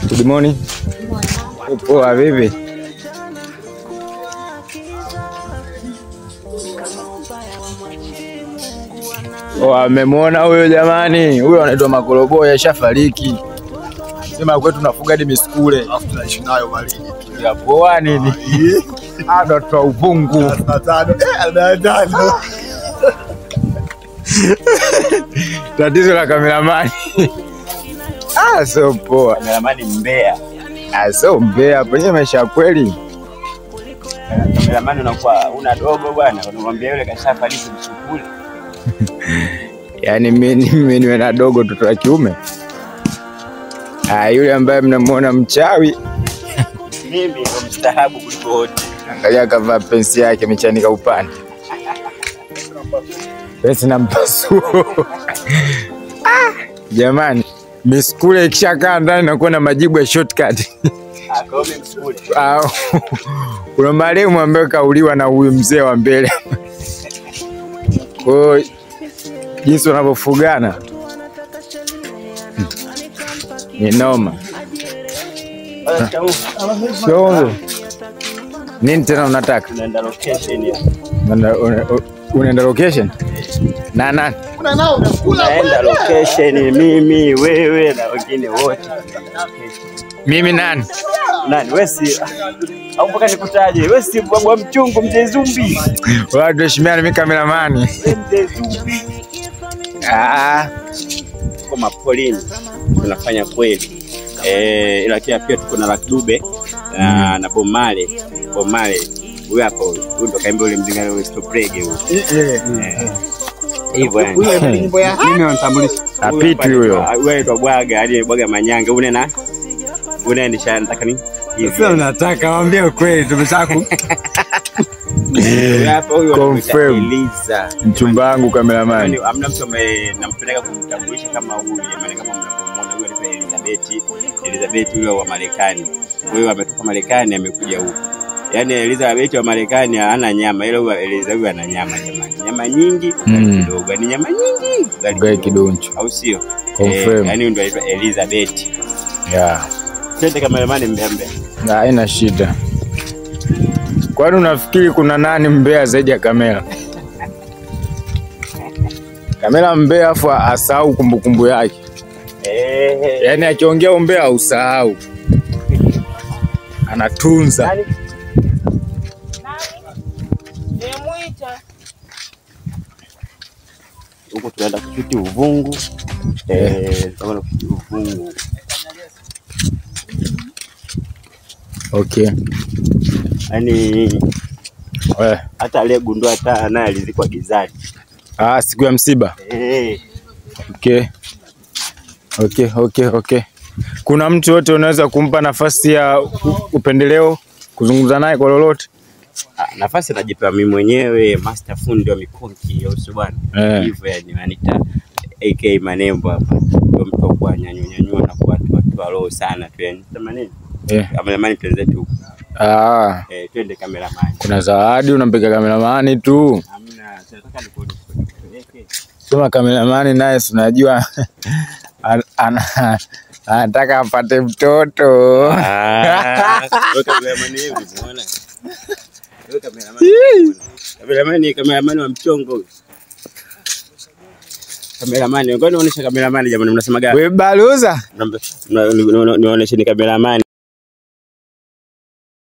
Good morning. Poa vipi? Amemwona huyo jamani, huyo anaitwa Makoroboya shafariki. Sema kwetu tunafuga hadi miskule. Alafu tunaishi nayo baridi. Ya poa nini? Ado twa uvungu. Tatizo la kameramani. So poa. Kameramani mbea. So mbea, penye maisha kweli. Kameramani unakuwa una dogo bwana, unamwambia yule kashafariki msukule. Yaani mimi niwe na dogo mtoto wa kiume. Yule ambaye mnamuona mchawi. Mimi ndo mstahabu kuliko wote. Angalia kavaa pensi yake michanika upande. Pensi na mpasuo. Jamani, miskule ikishakaa ndani na kuwa na majibu ya shortcut. Akome msukule. Kuna marehemu ambaye kauliwa na huyu mzee wa mbele. Kwa jinsi wanavyofugana ni noma. Shongo. Nini tena unataka? Unaenda location ya. Unaenda location? Nani? Unaenda location mimi, wewe na wengine wote. Mimi nani? Nani? Wewe si au mpaka nikutaje? Wewe si bwa mchungu mzee Zumbi. Wewe tuheshimiane, mimi kameramani. Mzee Zumbi. Kwa mapolini tunafanya kweli. Ila pia tuko na Lakdube na Bomale. Huyu hapo, huyu ndo kaimba ule mzingano wa Stop Reggae huyo. Hivyo yani. Huyo nyimbo ya mimi natambulisha. Apiti huyo. Wewe ndo bwaga, aliyebwaga manyanga unaendesha nataka nini? Sasa unataka waambie ukweli tumeshaku. Hapo huyo confirm. Mchumba wangu kameramani. Amna mtu nampeleka kumtambulisha kama huyu, maana kama mnavyomuona huyu anaitwa Elizabeth yule wa Marekani. Huyo ametoka Marekani amekuja huko. Yaani Elizabeth wa Marekani hana nyama, ile huyo Elizabeth ana nyama jamani. Nyama nyingi kidogo, ni nyama nyingi. Gai kidoncho. Au sio? Confirm. Yaani ndio anaitwa Elizabeth. Yeah. Twende kameramani mbembe. Haina shida. Kwani unafikiri kuna nani mbea zaidi ya kamera? Kamera mbea afu asahau kumbukumbu yake. Yaani akiongea umbea usahau. Anatunza. Huko tunaenda kushuti uvungu. Tunaenda kushuti uvungu. Okay. Yaani hata aliyegundua hata naye alizikwa gizani. Siku ya msiba. Okay. Kuna mtu yote unaweza kumpa nafasi ya upendeleo kuzungumza naye kwa lolote? Nafasi najipa mimi mwenyewe, master fundi wa mikonki au sio bwana? Hivyo yani anita AK Manembo hapa. Ndio mtu kwa nyanyua na kwa watu roho sana tu yani. Sema nini? Kameramani tuanze tu. Twende kameramani. Kuna zawadi unampiga kameramani tu. Hamna, tunataka nikuonyeshe. Sema kameramani naye unajua anataka apate mtoto. Kameramani hivi unaona? Kameramani wa mchongo. Kameramani, ngoja nionyeshe kameramani jamani, mnasema gani? Wewe baluza. Nionyeshe ni kameramani.